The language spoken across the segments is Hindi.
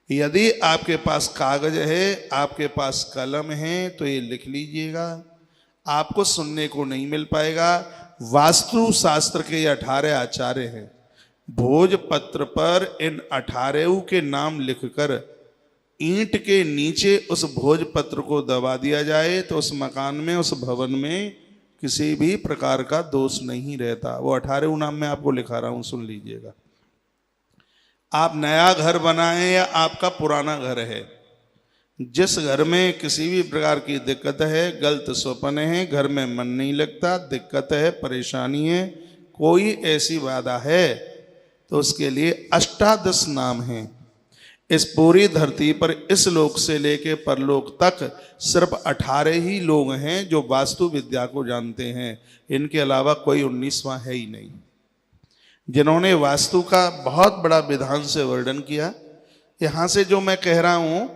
यदि आपके पास कागज है, आपके पास कलम है, तो ये लिख लीजिएगा। आपको सुनने को नहीं मिल पाएगा। वास्तु शास्त्र के ये 18 आचार्य हैं। भोजपत्र पर इन 18 के नाम लिखकर ईंट के नीचे उस भोजपत्र को दबा दिया जाए तो उस मकान में, उस भवन में किसी भी प्रकार का दोष नहीं रहता। वो 18 नाम मैं आपको लिखा रहा हूं, सुन लीजिएगा। आप नया घर बनाएं या आपका पुराना घर है, जिस घर में किसी भी प्रकार की दिक्कत है, गलत स्वप्न है, घर में मन नहीं लगता, दिक्कत है, परेशानी है, कोई ऐसी बाधा है, तो उसके लिए अष्टादश नाम हैं। इस पूरी धरती पर इस लोक से लेके परलोक तक सिर्फ 18 ही लोग हैं जो वास्तु विद्या को जानते हैं। इनके अलावा कोई 19वां है ही नहीं, जिन्होंने वास्तु का बहुत बड़ा विधान से वर्णन किया। यहां से जो मैं कह रहा हूं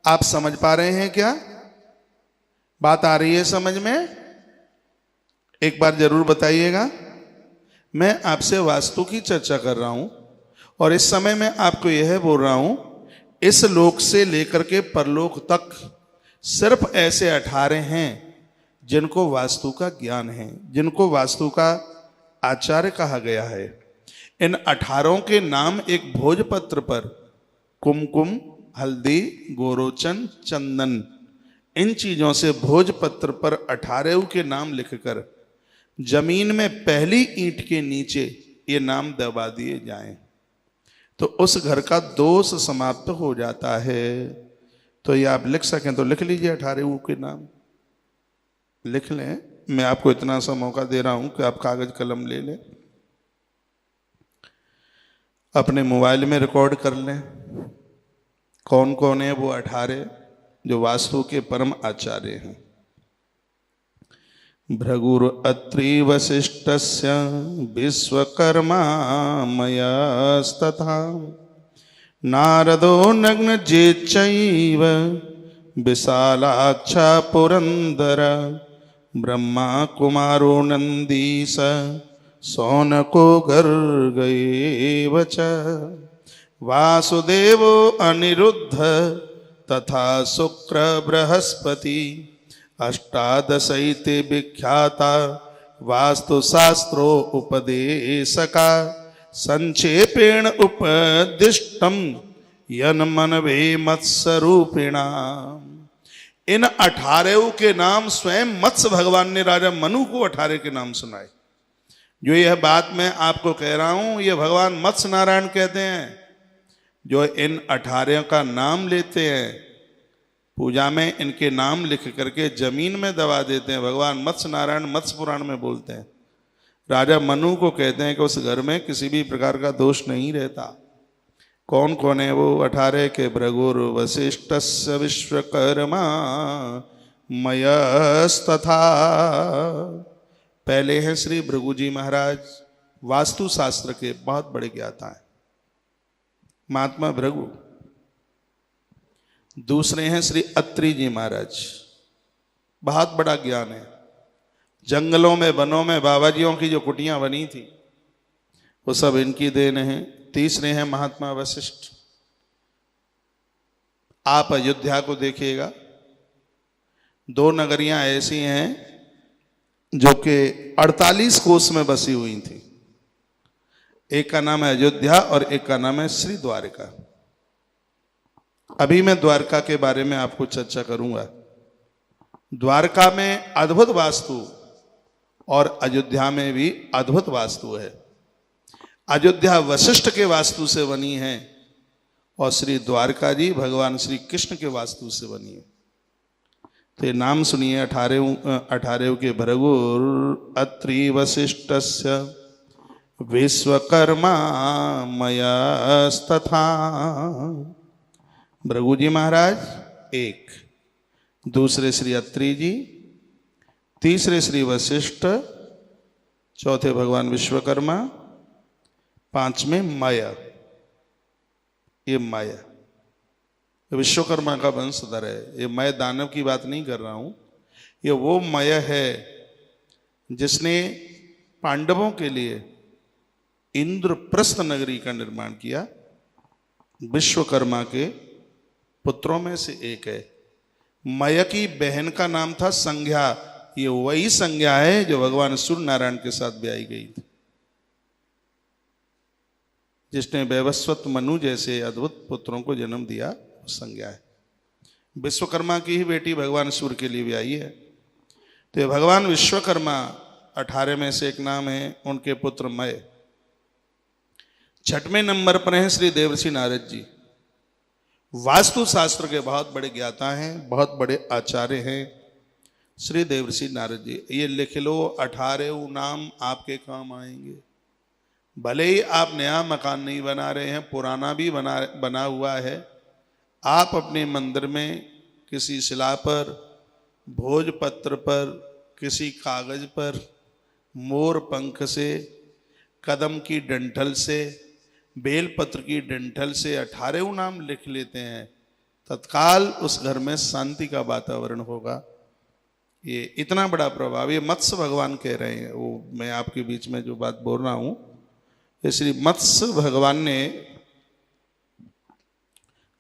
आप समझ पा रहे हैं क्या? बात आ रही है समझ में? एक बार जरूर बताइएगा। मैं आपसे वास्तु की चर्चा कर रहा हूं और इस समय मैं आपको यह बोल रहा हूं, इस लोक से लेकर के परलोक तक सिर्फ ऐसे 18 हैं जिनको वास्तु का ज्ञान है, जिनको वास्तु का आचार्य कहा गया है। इन 18 के नाम एक भोजपत्र पर कुमकुम, हल्दी, गोरोचन, चंदन, इन चीजों से भोजपत्र पर 18 के नाम लिखकर जमीन में पहली ईंट के नीचे ये नाम दबा दिए जाएं तो उस घर का दोष समाप्त हो जाता है। तो ये आप लिख सकें तो लिख लीजिए 18 के नाम, लिख लें। मैं आपको इतना सा मौका दे रहा हूं कि आप कागज कलम ले लें, अपने मोबाइल में रिकॉर्ड कर लें कौन कौन है वो 18 जो वास्तु के परम आचार्य हैं। भृगुर अत्रि वसिष्ठस्य विश्वकर्मा मयस्तथा नारदो नग्नजेच्चैव विशालाक्षा पुरंदर ब्रह्मा कुमारो नंदीश सौनको गर्गएव च वासुदेवो अनिरुद्ध तथा शुक्र बृहस्पति अष्टादशैते विख्याता वास्तुशास्त्रो उपदेशका संक्षेपेण उपदिष्टम यन्मनवे मत्स्यरूपिणा। इन 18 के नाम स्वयं मत्स्य भगवान ने राजा मनु को 18 के नाम सुनाए। जो यह बात मैं आपको कह रहा हूं ये भगवान मत्स्य नारायण कहते हैं, जो इन 18 का नाम लेते हैं, पूजा में इनके नाम लिख करके जमीन में दबा देते हैं। भगवान मत्स्य नारायण मत्स्य पुराण में बोलते हैं, राजा मनु को कहते हैं कि उस घर में किसी भी प्रकार का दोष नहीं रहता। कौन कौन है वो 18 के? भृगुर वसिष्ठस्य विश्वकर्मा मयस्तथा। पहले हैं श्री भृगु जी महाराज, वास्तु शास्त्र के बहुत बड़े ज्ञाता हैं, महात्मा भृगु। दूसरे हैं श्री अत्रि जी महाराज, बहुत बड़ा ज्ञान है। जंगलों में, वनों में बाबाजियों की जो कुटियां बनी थी वो सब इनकी देन है। तीसरे हैं महात्मा वशिष्ठ। आप अयोध्या को देखिएगा, 2 नगरियां ऐसी हैं जो कि 48 कोस में बसी हुई थी। एक का नाम है अयोध्या और एक का नाम है श्री द्वारिका। अभी मैं द्वारका के बारे में आपको चर्चा करूंगा। द्वारका में अद्भुत वास्तु और अयोध्या में भी अद्भुत वास्तु है। अयोध्या वशिष्ठ के वास्तु से बनी है और श्री द्वारका जी भगवान श्री कृष्ण के वास्तु से बनी है। तो ये नाम सुनिए 18 के भृगुर अत्रि वसिष्ठस्य विश्वकर्मा मयस्तथा। भृगु जी महाराज एक, दूसरे श्री अत्रि जी, तीसरे श्री वशिष्ठ, चौथे भगवान विश्वकर्मा, 5वें माया। ये माया विश्वकर्मा का वंशधर है। ये मैं दानव की बात नहीं कर रहा हूं, ये वो माया है जिसने पांडवों के लिए इंद्रप्रस्थ नगरी का निर्माण किया विश्वकर्मा के पुत्रों में से एक है। मय की बहन का नाम था संज्ञा। ये वही संज्ञा है जो भगवान सूर्य नारायण के साथ ब्याही गई थी, जिसने वैवस्वत मनु जैसे अद्भुत पुत्रों को जन्म दिया, संज्ञा है। विश्वकर्मा की ही बेटी भगवान सूर्य के लिए ब्याही है। तो ये भगवान विश्वकर्मा 18 में से एक नाम है, उनके पुत्र मय। 6वें नंबर पर हैं श्री देवर्षि नारद जी। वास्तु शास्त्र के बहुत बड़े ज्ञाता हैं, बहुत बड़े आचार्य हैं श्री देवर्षि नारद जी। ये लिख लो, 18 नाम आपके काम आएंगे। भले ही आप नया मकान नहीं बना रहे हैं, पुराना भी बना हुआ है, आप अपने मंदिर में किसी शिला पर, भोजपत्र पर, किसी कागज पर, मोर पंख से, कदम की डंठल से, बेलपत्र की डंठल से 18 नाम लिख लेते हैं, तत्काल उस घर में शांति का वातावरण होगा। ये इतना बड़ा प्रभाव ये मत्स्य भगवान कह रहे हैं। वो मैं आपके बीच में जो बात बोल रहा हूं, इसलिए मत्स्य भगवान ने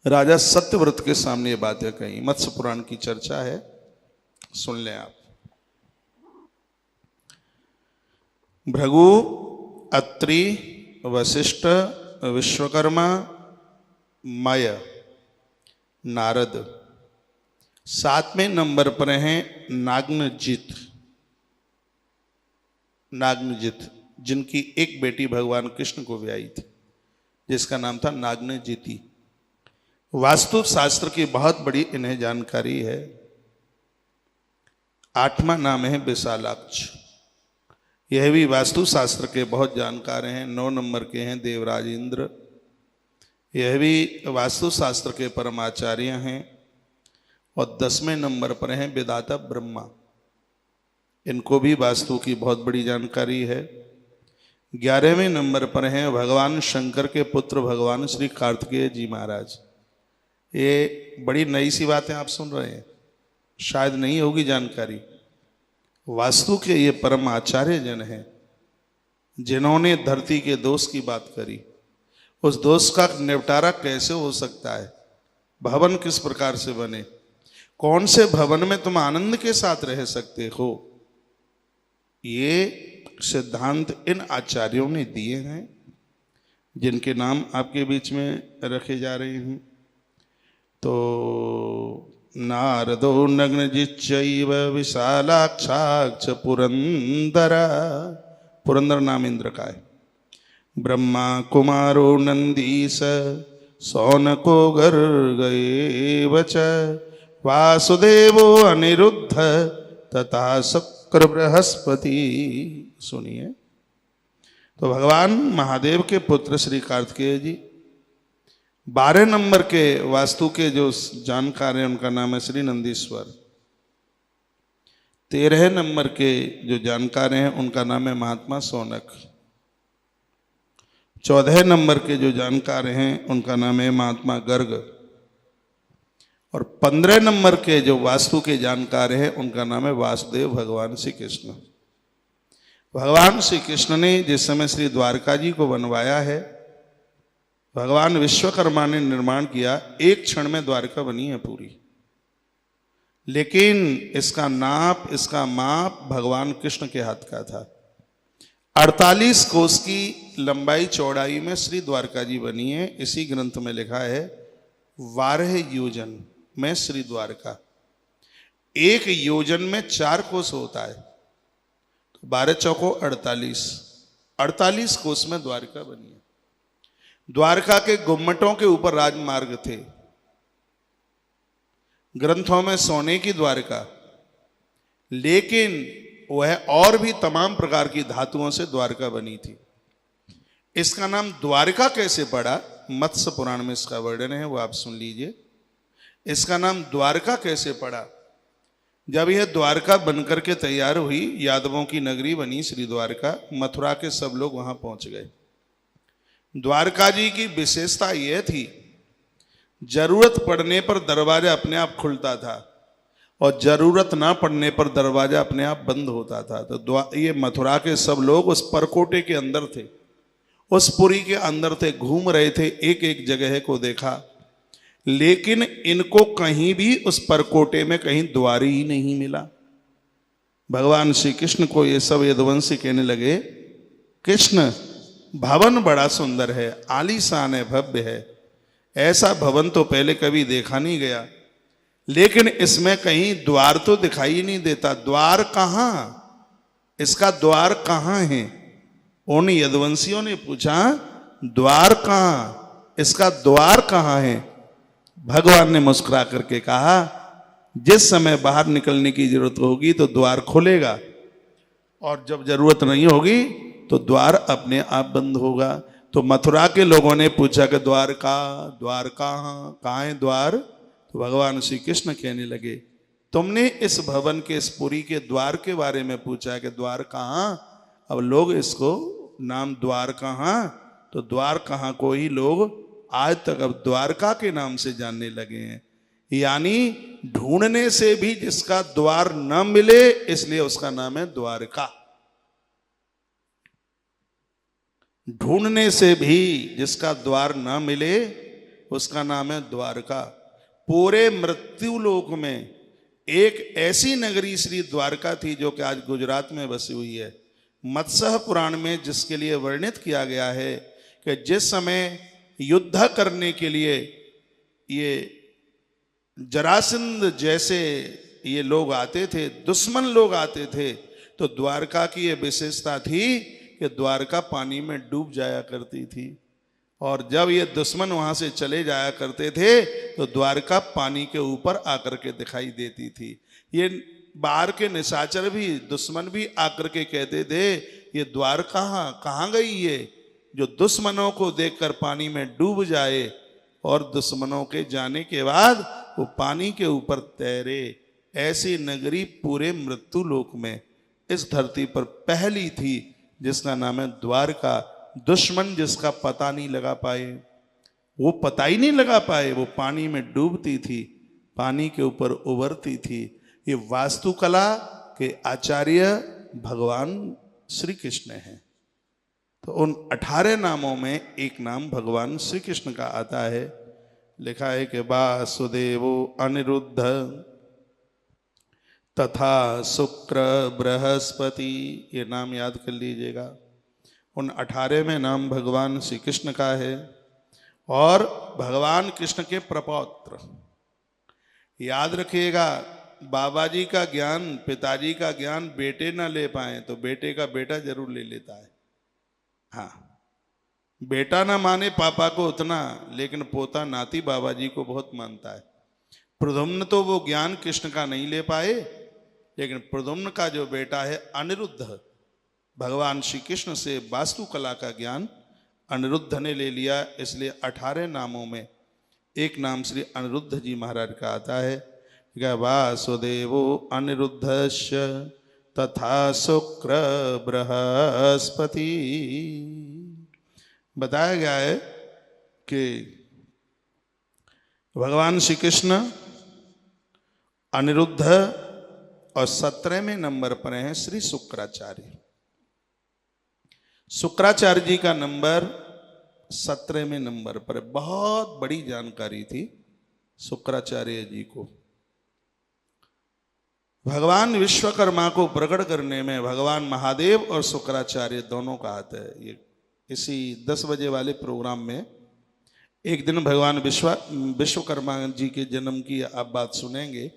राजा सत्यव्रत के सामने ये बातें कही। मत्स्य पुराण की चर्चा है, सुन लें आप। भृगु, अत्रि, वशिष्ठ, विश्वकर्मा, मय, नारद। 7वें नंबर पर हैं नाग्नजित। नाग्नजित जिनकी एक बेटी भगवान कृष्ण को ब्याही थी, जिसका नाम था नाग्नजिति। वास्तु शास्त्र की बहुत बड़ी इन्हें जानकारी है। 8वां नाम है विशालाक्ष। यह भी वास्तु शास्त्र के बहुत जानकार हैं। 9 नंबर के हैं देवराज इंद्र। यह भी वास्तु शास्त्र के परमाचार्य हैं। और 10वें नंबर पर हैं विधाता ब्रह्मा। इनको भी वास्तु की बहुत बड़ी जानकारी है। 11वें नंबर पर हैं भगवान शंकर के पुत्र भगवान श्री कार्तिकेय जी महाराज। ये बड़ी नई सी बातें आप सुन रहे हैं, शायद नहीं होगी जानकारी। वास्तु के ये परम आचार्य जन हैं, जिन्होंने धरती के दोष की बात करी। उस दोष का निपटारा कैसे हो सकता है, भवन किस प्रकार से बने, कौन से भवन में तुम आनंद के साथ रह सकते हो, ये सिद्धांत इन आचार्यों ने दिए हैं, जिनके नाम आपके बीच में रखे जा रहे हैं। तो नारदो नग्नजिच्चैव विशालाक्षाक्ष पुरंदर। पुरंदर नाम इंद्र का है। ब्रह्मा कुमारो नंदीस सौनको गर्गएव च वासुदेवो अनिरुद्ध तथा शुक्र बृहस्पति। सुनिए, तो भगवान महादेव के पुत्र श्री कार्तिकेय जी। 12 नंबर के वास्तु के जो जानकार हैं उनका नाम है श्री नंदीश्वर। 13 नंबर के जो जानकार हैं उनका नाम है महात्मा सौनक। 14 नंबर के जो जानकार हैं उनका नाम है महात्मा गर्ग। और 15 नंबर के जो वास्तु के जानकार हैं उनका नाम है वासुदेव भगवान श्री कृष्ण। भगवान श्री कृष्ण ने जिस समय श्री द्वारका जी को बनवाया है, भगवान विश्वकर्मा ने निर्माण किया। एक क्षण में द्वारका बनी है पूरी, लेकिन इसका नाप, इसका माप भगवान कृष्ण के हाथ का था। 48 कोस की लंबाई चौड़ाई में श्री द्वारका जी बनी है। इसी ग्रंथ में लिखा है 12 योजन में श्री द्वारका। एक योजन में 4 कोस होता है, तो 12 चौको 48, 48 कोस में द्वारका बनी है। द्वारका के गुम्मटों के ऊपर राजमार्ग थे। ग्रंथों में सोने की द्वारका, लेकिन वह और भी तमाम प्रकार की धातुओं से द्वारका बनी थी। इसका नाम द्वारका कैसे पड़ा, मत्स्य पुराण में इसका वर्णन है, वो आप सुन लीजिए। इसका नाम द्वारका कैसे पड़ा, जब यह द्वारका बनकर के तैयार हुई, यादवों की नगरी बनी श्री द्वारका, मथुरा के सब लोग वहां पहुंच गए। द्वारका जी की विशेषता यह थी, जरूरत पड़ने पर दरवाजा अपने आप खुलता था और जरूरत ना पड़ने पर दरवाजा अपने आप बंद होता था। तो ये मथुरा के सब लोग उस परकोटे के अंदर थे उस पुरी के अंदर थे, घूम रहे थे, एक एक जगह को देखा, लेकिन इनको कहीं भी उस परकोटे में कहीं द्वार ही नहीं मिला। भगवान श्री कृष्ण को ये सब यदुवंशी कहने लगे, कृष्ण भवन बड़ा सुंदर है, आलीशान है, भव्य है, ऐसा भवन तो पहले कभी देखा नहीं गया, लेकिन इसमें कहीं द्वार तो दिखाई नहीं देता। द्वार कहाँ, इसका द्वार कहाँ है? उन यदुवंशियों ने पूछा, द्वार कहाँ, इसका द्वार कहाँ है? भगवान ने मुस्कुरा करके कहा, जिस समय बाहर निकलने की जरूरत होगी तो द्वार खुलेगा, और जब जरूरत नहीं होगी तो द्वार अपने आप बंद होगा। तो मथुरा के लोगों ने पूछा कि द्वार कहाँ है द्वार? तो भगवान श्री कृष्ण कहने लगे, तुमने इस भवन के, इस पुरी के द्वार के बारे में पूछा कि द्वार कहाँ, अब लोग इसको नाम द्वार कहाँ, तो द्वार कहाँ को ही लोग आज तक अब द्वारका के नाम से जानने लगे हैं। यानी ढूंढने से भी जिसका द्वार न मिले, इसलिए उसका नाम है द्वारका। ढूंढने से भी जिसका द्वार न मिले, उसका नाम है द्वारका। पूरे मृत्युलोक में एक ऐसी नगरी श्री द्वारका थी जो कि आज गुजरात में बसी हुई है। मत्स्य पुराण में जिसके लिए वर्णित किया गया है कि जिस समय युद्ध करने के लिए ये जरासंध जैसे ये लोग आते थे, दुश्मन लोग आते थे, तो द्वारका की ये विशेषता थी कि द्वारका पानी में डूब जाया करती थी, और जब ये दुश्मन वहां से चले जाया करते थे तो द्वारका पानी के ऊपर आकर के दिखाई देती थी। ये बाहर के निशाचर भी, दुश्मन भी आकर के कहते थे, ये द्वार कहाँ गई ये, जो दुश्मनों को देखकर पानी में डूब जाए और दुश्मनों के जाने के बाद वो पानी के ऊपर तैरे। ऐसी नगरी पूरे मृत्यु लोक में इस धरती पर पहली थी, जिसका नाम है द्वारका। दुश्मन जिसका पता नहीं लगा पाए, वो पता ही नहीं लगा पाए, वो पानी में डूबती थी, पानी के ऊपर उभरती थी। ये वास्तुकला के आचार्य भगवान श्री कृष्ण हैं। तो उन 18 नामों में एक नाम भगवान श्री कृष्ण का आता है। लिखा है कि वासुदेवो अनिरुद्ध तथा शुक्र बृहस्पति, ये नाम याद कर लीजिएगा। उन 18 में नाम भगवान श्री कृष्ण का है। और भगवान कृष्ण के प्रपौत्र, याद रखिएगा, बाबा जी का ज्ञान, पिताजी का ज्ञान बेटे ना ले पाए तो बेटे का बेटा जरूर ले लेता है। हाँ, बेटा ना माने पापा को उतना, लेकिन पोता नाती बाबा जी को बहुत मानता है। प्रद्युम्न तो वो ज्ञान कृष्ण का नहीं ले पाए, लेकिन प्रद्युम्न का जो बेटा है अनिरुद्ध, भगवान श्री कृष्ण से वास्तुकला का ज्ञान अनिरुद्ध ने ले लिया। इसलिए 18 नामों में एक नाम श्री अनिरुद्ध जी महाराज का आता है। वासुदेवो अनिरुद्धश्च तथा शुक्र बृहस्पति। बताया गया है कि भगवान श्री कृष्ण अनिरुद्ध और 17वें नंबर पर हैं श्री शुक्राचार्य। शुक्राचार्य जी का नंबर 17वें नंबर पर। बहुत बड़ी जानकारी थी शुक्राचार्य जी को। भगवान विश्वकर्मा को प्रकट करने में भगवान महादेव और शुक्राचार्य दोनों का हाथ है। ये इसी 10 बजे वाले प्रोग्राम में एक दिन भगवान विश्वकर्मा जी के जन्म की आप बात सुनेंगे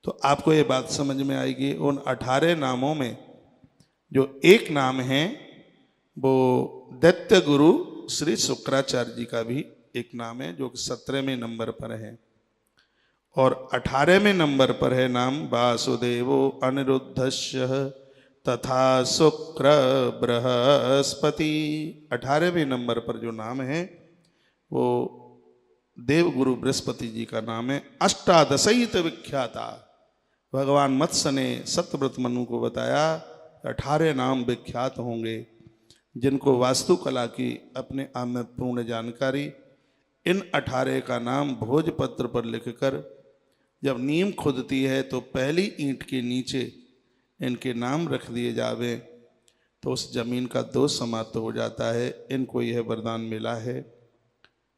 तो आपको ये बात समझ में आएगी। उन 18 नामों में जो एक नाम है वो दैत्य गुरु श्री शुक्राचार्य जी का भी एक नाम है, जो 17वें नंबर पर है। और 18वें नंबर पर है नाम वासुदेवो अनिरुद्धस्य तथा शुक्र बृहस्पति। 18वें नंबर पर जो नाम है वो देवगुरु बृहस्पति जी का नाम है। अष्टादशैत विख्याता, भगवान मत्स्य ने सत्यव्रत मनु को बताया 18 नाम विख्यात होंगे, जिनको वास्तुकला की अपने आप में पूर्ण जानकारी। इन 18 का नाम भोजपत्र पर लिखकर जब नींव खुदती है तो पहली ईंट के नीचे इनके नाम रख दिए जावे। तो उस जमीन का दोष समाप्त हो जाता है। इनको यह वरदान मिला है।